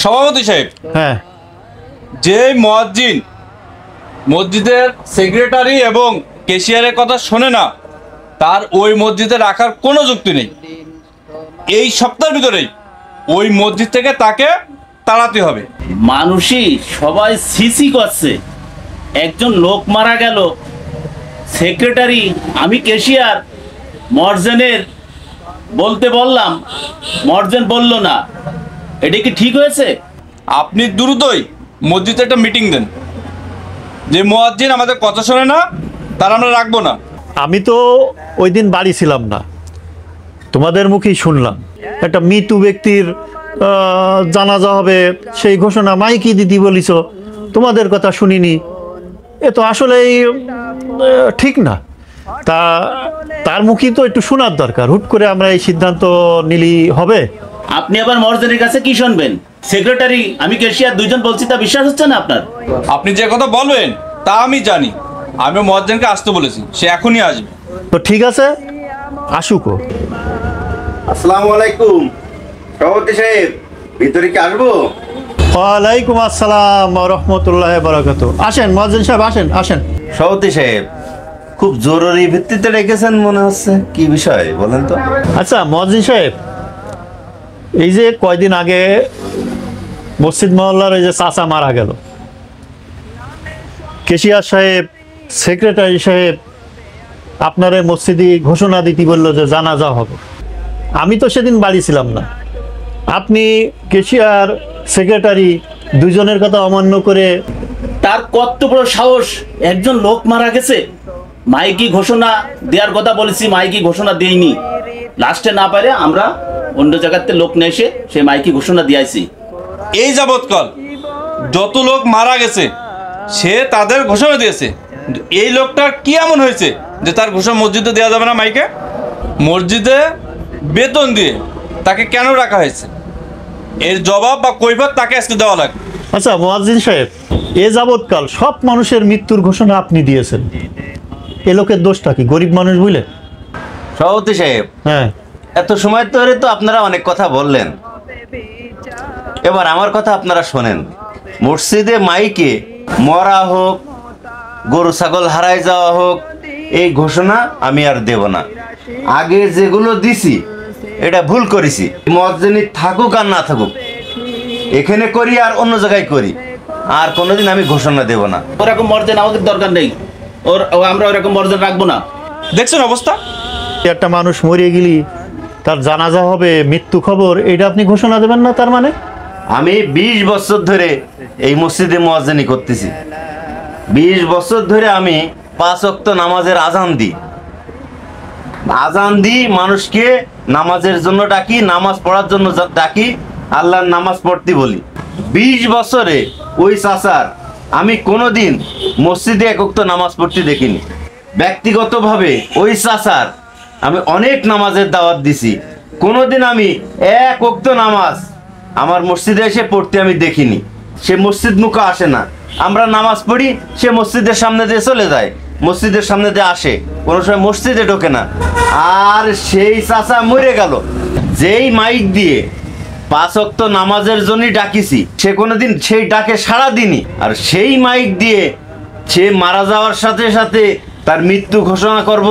সভাপতি সাহেব, হ্যাঁ, যে মুয়াজ্জিন মসজিদের সেক্রেটারি এবং ক্যাশিয়ারের কথা শোনে না, তার ওই মসজিদে রাখার কোনো যুক্তি নেই। এই সপ্তাহের ভিতরেই ওই মসজিদ থেকে তাকে তাড়াতে হবে। মানুষই সবাই সিসি করছে, একজন লোক মারা গেল, সেক্রেটারি আমি ক্যাশিয়ার মর্জেনের বলতে বললাম, মর্জেন বলল না। এটা কি ঠিক হয়েছে? আপনি দ্রুতই মসজিদে একটা মিটিং দেন। যে মুয়াজ্জিন আমাদের কথা শোনে না, তার আমরা রাখবো না। আমি তো ওই দিন বাড়ি ছিলাম না, তোমাদের মুখেই শুনলাম একটা মৃত ব্যক্তির জানাজা হবে, সেই ঘোষণা মাইকি দিদি বলিস, তোমাদের কথা শুনিনি। এ তো আসলেই ঠিক না। তার মুখেই তো একটু শোনার দরকার। হুট করে আমরা এই সিদ্ধান্ত নিলি হবে? আপনি আবার মর্জেনের কাছে কি শুনবেন? সেক্রেটারি আমি ক্যাশিয়ার দুইজন বলছি, তা বিশ্বাস হচ্ছে না আপনার? আপনি যে কথা বলবেন তা আমি জানি। আমি মুয়াজ্জিনকে আসতে বলেছি, সে এখনই আসবে। তো ঠিক আছে, আসুক। আসসালামু আলাইকুম সভাপতি সাহেব, ভিতরে কি আসবো? ওয়ালাইকুম আসসালাম রহমতুল্লাহ বারাকাত। আসেন মুয়াজ্জিন সাহেব, আসেন আসেন। সভাপতি সাহেব, খুব জরুরি ভিত্তিতে রেখেছেন মনে হচ্ছে, কি বিষয় বলেন তো? আচ্ছা মুয়াজ্জিন সাহেব, এই যে কয়দিন আগে মসজিদ মহল্লার এই যে চাচা মারা গেল, কেশিয়ার সাহেব সেক্রেটারি সাহেব আপনার মসজিদে ঘোষণা দিতে বললো যে জানাজা হবে। আমি তো সেদিন বাড়ি ছিলাম না। আপনি কেশিয়ার সেক্রেটারি দুজনের কথা অমান্য করে তার কত বড় সাহস! একজন লোক মারা গেছে, মাইকি ঘোষণা দেওয়ার কথা বলেছি, মাইকি ঘোষণা দেইনি। লাস্টে না পারে আমরা অন্য জায়গাতে লোক নিয়ে এসে সে মাইকি ঘোষণা দিয়েছি। এই যাবৎকাল যত লোক মারা গেছে সে তাদের ঘোষণা দিয়েছে। কিন্তু এই লোকটার কি এমন হয়েছে যে তার ঘোষণা মসজিদে দেওয়া যাবে না? মাইকে মসজিদে বেতন দিয়ে তাকে কেন রাখা হয়েছে, এর জবাব বা কৈফিয়ত তাকে আজকে দেওয়া লাগবে। আচ্ছা মুয়াজ্জিন সাহেব, এ যাবৎকাল সব মানুষের মৃত্যুর ঘোষণা আপনি দিয়েছেন, এ লোকের দোষটা কি? গরিব মানুষ বুঝলেন? সভাপতি সাহেব, হ্যাঁ, এত সময় ধরে তো আপনারা অনেক কথা বললেন, এবার আমার কথা আপনারা শোনেন। মসজিদে মাইকে মরা হোক, গরু ছাগল হারায় যাওয়া হোক, এই ঘোষণা আমি আর দেব না। আগে যেগুলো দিছি এটা ভুল করেছি। মুয়াজ্জিন থাকুক আর না থাকুক, এখানে করি আর অন্য জায়গায় করি, আর কোনোদিন আমি ঘোষণা দেব না। ওরকম মর্যাদা আমাদের দরকার নেই, আমরা ওরকম মর্যাদা রাখবো না। দেখছেন অবস্থা? একটা মানুষ মরে গেলি তার জানাজা হবে, মৃত্যু খবর, এটা আপনি ঘোষণা দেবেন না? তার মানে আমি 20 বছর ধরে এই মসজিদে মুয়াজ্জিনি করতেছি। 20 বছর ধরে আমি 5 ওয়াক্ত নামাজের আজান দিই, মানুষকে নামাজের জন্য ডাকি, নামাজ পড়ার জন্য ডাকি, আল্লাহর নামাজ পড়তে বলি। 20 বছরে ওই চাচার আমি কোনোদিন মসজিদে এক ওয়াক্ত নামাজ পড়তে দেখিনি। ব্যক্তিগতভাবে ওই চাচার আমি অনেক নামাজের দাওয়াত দিছি, কোনোদিন আমি এক ওয়াক্ত নামাজ আমার মসজিদে এসে পড়তে আমি দেখিনি। সে মসজিদ মুখে আসে না, আমরা নামাজ পড়ি, সে মসজিদের সামনে দিয়ে চলে যায়, মসজিদের সামনে দিয়ে আসে, কোনো সময় মসজিদে ঢোকে না। আর সেই চাচা মরে গেল, যেই মাইক দিয়ে 5 ওয়াক্ত নামাজের জন্যই ডাকিছি, সে কোনোদিন সেই ডাকে সাড়া দিনি। আর সেই মাইক দিয়ে সে মারা যাওয়ার সাথে সাথে তার মৃত্যু ঘোষণা করব,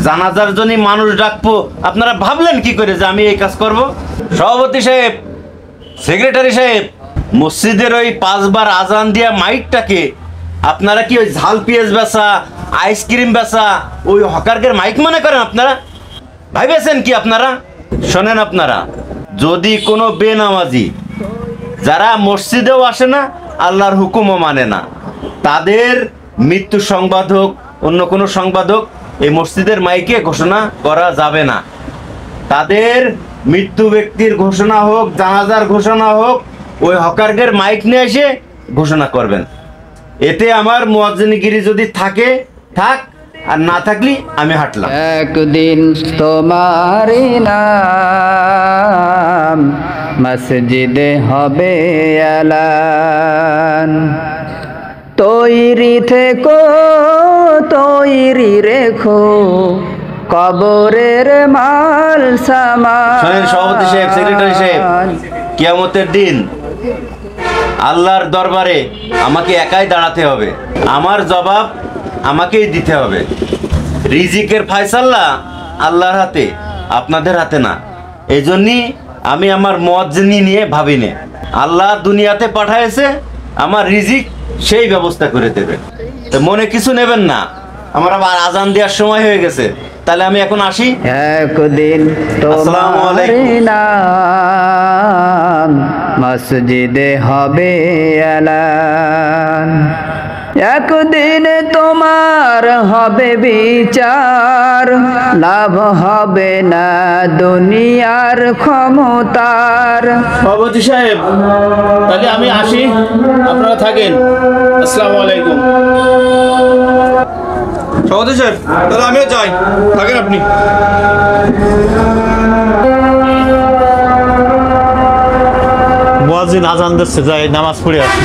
জানাজার জন্য মানুষ ডাকবো। আপনারা ভাবলেন কি করে যে আমি এই কাজ করব? সভাপতি সাহেব, সেক্রেটারি সাহেব, মসজিদের ওই 5 বার আজান দিয়া মাইকটাকে আপনারা কি ওই ঝাল পেঁয়াজ বেচা, আইসক্রিম বেচা, ওই হকারদের মাইক মনে করেন? আপনারা ভাইবেছেন কি? আপনারা শোনেন, আপনারা যদি কোনো বেনামাজি যারা মসজিদেও আসে না, আল্লাহর হুকুমও মানে না, তাদের মৃত্যু সংবাদ হোক, অন্য কোনো সংবাদ হোক, এই মসজিদের মাইকে ঘোষণা করা যাবে না। তাদের মৃত্যু ব্যক্তির ঘোষণা হোক, জানাজার ঘোষণা হোক, ওই হকারদের মাইক নিয়ে এসে ঘোষণা করবেন। এতে আমার মুয়াজ্জিনগিরি যদি থাকে থাক, আর না থাকলে আমি হাঁটলাম। একদিন তোমারি নাম মসজিদে হবে এলান, তৈরি থেকো তৈরি রেখো কবরের মাল সামান। শোনেন সভাপতি সাহেব, সেক্রেটারি সাহেব, কিয়ামতের দিন আল্লাহর দরবারে আমাকে একাই দাঁড়াতে হবে, আমার জবাব আমাকেই দিতে হবে। রিজিকের ফায়সালা আল্লাহর হাতে, আপনাদের হাতে না। এই জন্যই আমি আমার মুয়াজ্জিনি নিয়ে ভাবি না। আল্লাহ দুনিয়াতে পাঠাইছে, আমার রিজিক সেই ব্যবস্থা করে দেবে। তো মনে কিছু নেবেন না, আমার আবার আজান দেওয়ার সময় হয়ে গেছে, তাহলে আমি এখন আসি। একদিন আসসালামু তোমার আলাইকুম। নাম মসজিদে হবে এলান, একদিন তোমার হবে বিচার, লাভ হবে না দুনিয়ার ক্ষমতার। সভাপতি সাহেব, তাহলে আমি আসি, আপনারা থাকেন। আসসালামু আলাইকুম। সভাপতি সাহেব, তাহলে আমিও যাই, থাকেন আপনি। মুয়াজ্জিন আজান দিচ্ছে, যাই নামাজ পড়ে আসি।